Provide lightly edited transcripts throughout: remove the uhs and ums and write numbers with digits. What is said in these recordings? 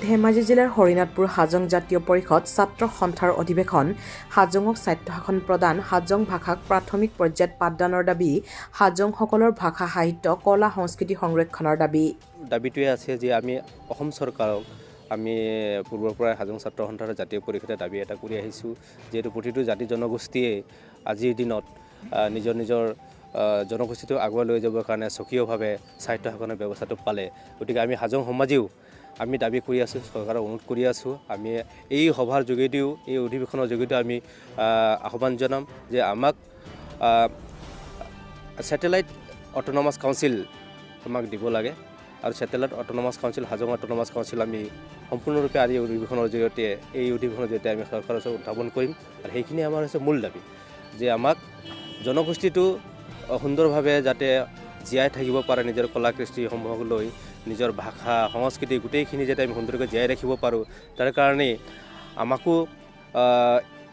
ধেমাজি জিলাৰ হৰিনাথপুৰ হাজং জাতীয় পৰিষদ ছাত্ৰ সন্থাৰ অধিৱেশন হাজঙক স্বায়ত্তশাসন প্ৰদান হাজং ভাষাক প্ৰাথমিক পৰ্যায়ত পাঠদানৰ দাবী হাজংসকলৰ ভাষা সাহিত্য কলা সংস্কৃতি সংৰক্ষণৰ দাবীটোৱে আছে যে আমি অসম চৰকাৰক আমি পূৰ্বৰ পৰাই হাজং ছাত্ৰ সন্থাৰ জাতীয় পৰিষদে দাবী এটা কৰি আহিছোঁ যিহেতু প্ৰতিটো জাতি জনগোষ্ঠীয়ে আজিৰ দিনত নিজৰ জনগোষ্ঠীটো আগুৱাই লৈ যাবৰ কাৰণে স্বকীয়ভাৱে স্বায়ত্তশাসনৰ ব্যৱস্থাটো পালে গতিকে আমি হাজং সমাজেও আমি দাবী কৰি আছোঁ চৰকাৰক অনুৰোধ কৰি আছোঁ আমি এই সভাৰ যোগেদিও এই অধিৱেশনৰ যোগেদিও আমি আহ্বান জনাম যে আমাক ছেটেলাইট অট'নমাছ কাউন্সিল আমাক দিব লাগে আৰু satellite autonomous council Hajong autonomous council আমি সম্পূৰ্ণৰূপে আজি অধিৱেশনৰ জৰিয়তে আমি চৰকাৰৰ ওচৰত উত্থাপন কৰিম আৰু সেইখিনি আমাৰ হৈছে মূল দাবী যে আমাক জনগোষ্ঠীটো সুন্দৰভাৱে যাতে জীয়াই থাকিব পাৰে নিজৰ কলা কৃষ্টিসমূহক লৈ নিজৰ ভাষা সংস্কৃতি গোটেইখিনি যাতে আমি সুন্দৰকৈ জীয়াই ৰাখিব পাৰোঁ তাৰ কাৰণে আমাকো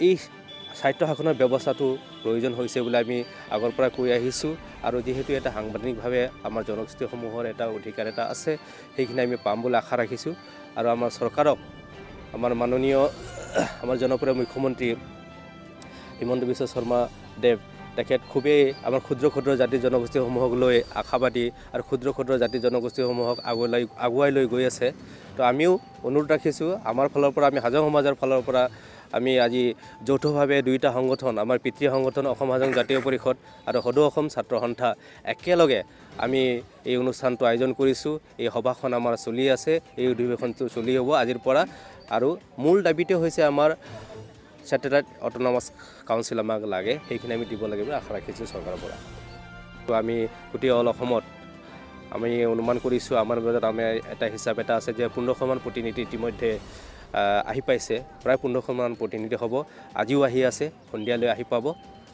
এই স্বায়ত্তশাসনৰ ব্যৱস্থাটো প্ৰয়োজন হৈছে বুলি আমি আগৰ পৰা কৈ আহিছোঁ আৰু যিহেতু এটা সাংবিধানিকভাৱে আমাৰ জনগোষ্ঠীসমূহৰ এটা অধিকাৰ এটা আছে সেইখিনি আমি পাম বুলি আশা ৰাখিছোঁ আৰু আমাৰ চৰকাৰক আমাৰ মাননীয় আমাৰ জনপ্ৰিয় মুখ্যমন্ত্ৰী হিমন্ত বিশ্ব শৰ্মা দেৱ তেখেত খুবেই আমাৰ ক্ষুদ্ৰ জাতি জনগোষ্ঠীসমূহক লৈ আশাবাদী আৰু ক্ষুদ্ৰ জাতি জনগোষ্ঠীসমূহক আগুৱাই লৈ গৈ আছে তো আমিও অনুৰোধ ৰাখিছোঁ আমাৰ ফালৰ পৰা আমি হাজং সমাজৰ ফালৰ পৰা আমি আজি যৌথভাৱে দুয়োটা সংগঠন আমাৰ পিতৃ সংগঠন অসম হাজং জাতীয় পৰিষদ আৰু সদৌ অসম ছাত্ৰ সন্থা একেলগে আমি এই অনুষ্ঠানটো আয়োজন কৰিছোঁ এই সভাখন আমাৰ চলি আছে এই অধিৱেশনটো চলি হ'ব আজিৰ পৰা আৰু মূল দাবীটো হৈছে আমাৰ ছেটেলাইট অট'নমাছ কাউন্সিল আমাক লাগে সেইখিনি আমি দিব লাগিব আশা ৰাখিছোঁ চৰকাৰৰ পৰা তো আমি গোটেই অল অসমত আমি অনুমান কৰিছোঁ আমাৰ মাজত আমি এটা হিচাপ এটা আছে যে 1500মান প্ৰতিনিধি ইতিমধ্যে আহি পাইছে প্ৰায় 1500মান প্ৰতিনিধি হ'ব আজিও আহি আছে সন্ধিয়ালৈ আহি পাব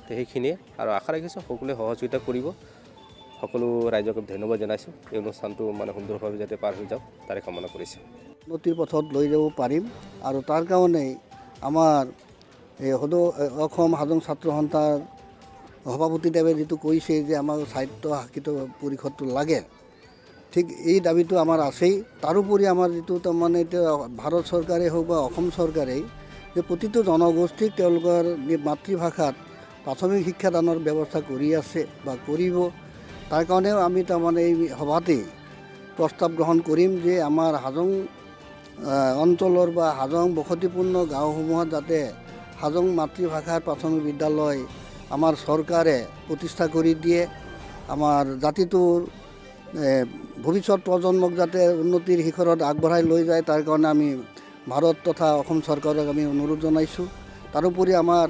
তো সেইখিনিয়ে আৰু আশা ৰাখিছোঁ সকলোৱে সহযোগিতা কৰিব সকলো ৰাইজক ধন্যবাদ জনাইছোঁ এই অনুষ্ঠানটো মানে সুন্দৰভাৱে যাতে পাৰ হৈ যাওক তাৰে কামনা কৰিছোঁ উন্নতিৰ পথত লৈ যাব পাৰিম আৰু তাৰ কাৰণে আমাৰ এই সদৌ অসম হাজং ছাত্ৰ সন্থাৰ সভাপতিদেৱে যিটো কৈছে যে আমাৰ স্বায়ত্তশাসিত পৰিষদটো লাগে ঠিক এই দাবীটো আমাৰ আছেই তাৰোপৰি আমাৰ যিটো তাৰমানে এতিয়া ভাৰত চৰকাৰে হওক বা অসম চৰকাৰেই যে প্ৰতিটো জনগোষ্ঠীক তেওঁলোকৰ মাতৃভাষাত প্ৰাথমিক শিক্ষাদানৰ ব্যৱস্থা কৰি আছে বা কৰিব তাৰ কাৰণেও আমি তাৰমানে এই সভাতেই প্ৰস্তাৱ গ্ৰহণ কৰিম যে আমাৰ হাজং অঞ্চলৰ বা হাজং বসতিপূৰ্ণ গাঁওসমূহত যাতে হাজং মাতৃভাষাৰ প্ৰাথমিক বিদ্যালয় আমাৰ চৰকাৰে প্ৰতিষ্ঠা কৰি দিয়ে আমাৰ জাতিটোৰ ভৱিষ্যত প্ৰজন্মক যাতে উন্নতিৰ শিখৰত আগবঢ়াই লৈ যায় তাৰ কাৰণে আমি ভাৰত তথা অসম চৰকাৰক আমি অনুৰোধ জনাইছোঁ তাৰোপৰি আমাৰ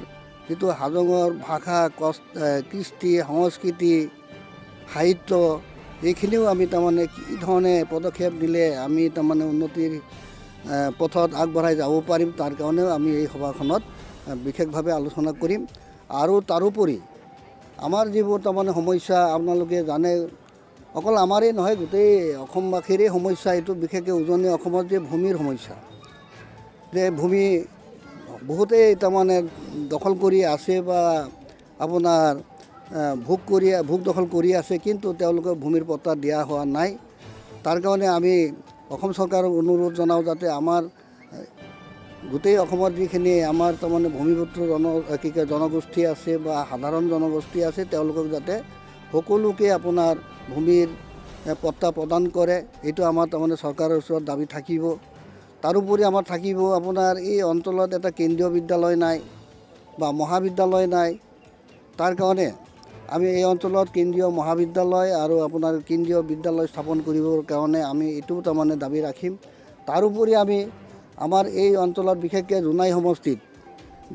যিটো হাজঙৰ ভাষা কৃষ্টি সংস্কৃতি সাহিত্য এইখিনিও আমি তাৰমানে কি ধৰণে পদক্ষেপ দিলে আমি তাৰমানে উন্নতিৰ পথত আগবঢ়াই যাব পাৰিম তাৰ কাৰণেও আমি এই সভাখনত বিশেষভাৱে আলোচনা কৰিম আৰু তাৰোপৰি আমাৰ যিবোৰ তাৰমানে সমস্যা আপোনালোকে জানে অকল আমাৰেই নহয় গোটেই অসমবাসীৰে সমস্যা এইটো বিশেষকৈ উজনি অসমত যে ভূমিৰ সমস্যা যে ভূমি বহুতেই তাৰমানে দখল কৰি আছে বা আপোনাৰ ভোগ দখল কৰি আছে কিন্তু তেওঁলোকে ভূমিৰ পট্টা দিয়া হোৱা নাই তাৰ কাৰণে আমি অসম চৰকাৰক অনুৰোধ জনাওঁ যাতে আমাৰ গোটেই অসমত যিখিনি আমাৰ তাৰমানে ভূমিপুত্ৰ জনগোষ্ঠী আছে বা সাধাৰণ জনগোষ্ঠী আছে তেওঁলোকক যাতে সকলোকে আপোনাৰ ভূমিৰ পট্টা প্ৰদান কৰে এইটো আমাৰ তাৰমানে চৰকাৰৰ ওচৰত দাবী থাকিব তাৰোপৰি আমাৰ থাকিব আপোনাৰ এই অঞ্চলত এটা কেন্দ্ৰীয় বিদ্যালয় নাই বা মহাবিদ্যালয় নাই তাৰ কাৰণে আমি এই অঞ্চলত কেন্দ্ৰীয় মহাবিদ্যালয় আৰু আপোনাৰ কেন্দ্ৰীয় বিদ্যালয় স্থাপন কৰিবৰ কাৰণে আমি এইটোও তাৰমানে দাবী ৰাখিম তাৰোপৰি আমি আমাৰ এই অঞ্চলত বিশেষকৈ জোনাই সমষ্টিত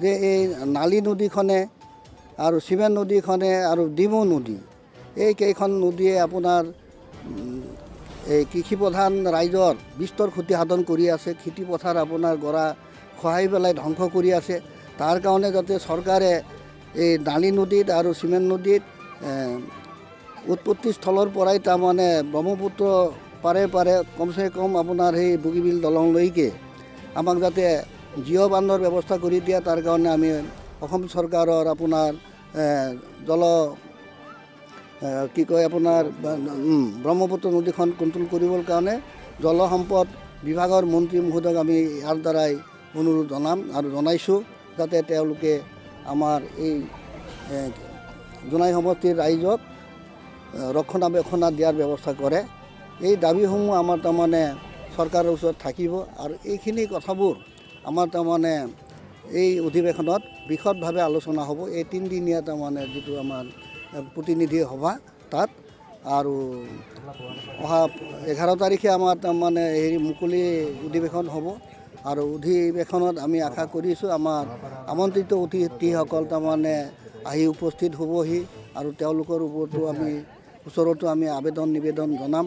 যে এই নালী নদীখনে আৰু চিমেণ্ট নদীখনে আৰু ডিমৌ নদী এই কেইখন নদীয়ে আপোনাৰ এই কৃষিপ্ৰধান ৰাইজৰ বিস্তৰ ক্ষতি সাধন কৰি আছে খেতিপথাৰ আপোনাৰ গৰা খহাই পেলাই ধ্বংস কৰি আছে তাৰ কাৰণে যাতে চৰকাৰে এই নালী নদীত আৰু চিমেণ্ট নদীত উৎপত্তিস্থলৰ পৰাই তাৰমানে ব্ৰহ্মপুত্ৰ পাৰে কমচে কম আপোনাৰ সেই বগীবিল দলংলৈকে আমাক যাতে জিঅ' বান্ধৰ ব্যৱস্থা কৰি দিয়ে তাৰ কাৰণে আমি অসম চৰকাৰৰ আপোনাৰ আপোনাৰ ব্ৰহ্মপুত্ৰ নদীখন কণ্ট্ৰল কৰিবৰ কাৰণে জলসম্পদ বিভাগৰ মন্ত্ৰী মহোদয়ক আমি ইয়াৰ দ্বাৰাই অনুৰোধ জনাম আৰু জনাইছোঁ যাতে তেওঁলোকে আমাৰ এই জোনাই সমষ্টিৰ ৰাইজক ৰক্ষণাবেক্ষণ দিয়াৰ ব্যৱস্থা কৰে। এই দাবীসমূহ আমাৰ তাৰমানে চৰকাৰৰ ওচৰত থাকিব আৰু এইখিনি কথাবোৰ আমাৰ তাৰমানে এই অধিৱেশনত বিশদভাৱে আলোচনা হ'ব। এই 3 দিনীয়া তাৰমানে যিটো আমাৰ প্ৰতিনিধি সভা তাত আৰু অহা 11 তাৰিখে আমাৰ তাৰমানে মুকলি অধিৱেশন হ'ব আৰু অধিৱেশনত আমি আশা কৰিছোঁ আমাৰ আমন্ত্ৰিত অতিথিসকল তাৰমানে আহি উপস্থিত হ'বহি আৰু তেওঁলোকৰ ওচৰতো আমি আবেদন নিবেদন জনাম।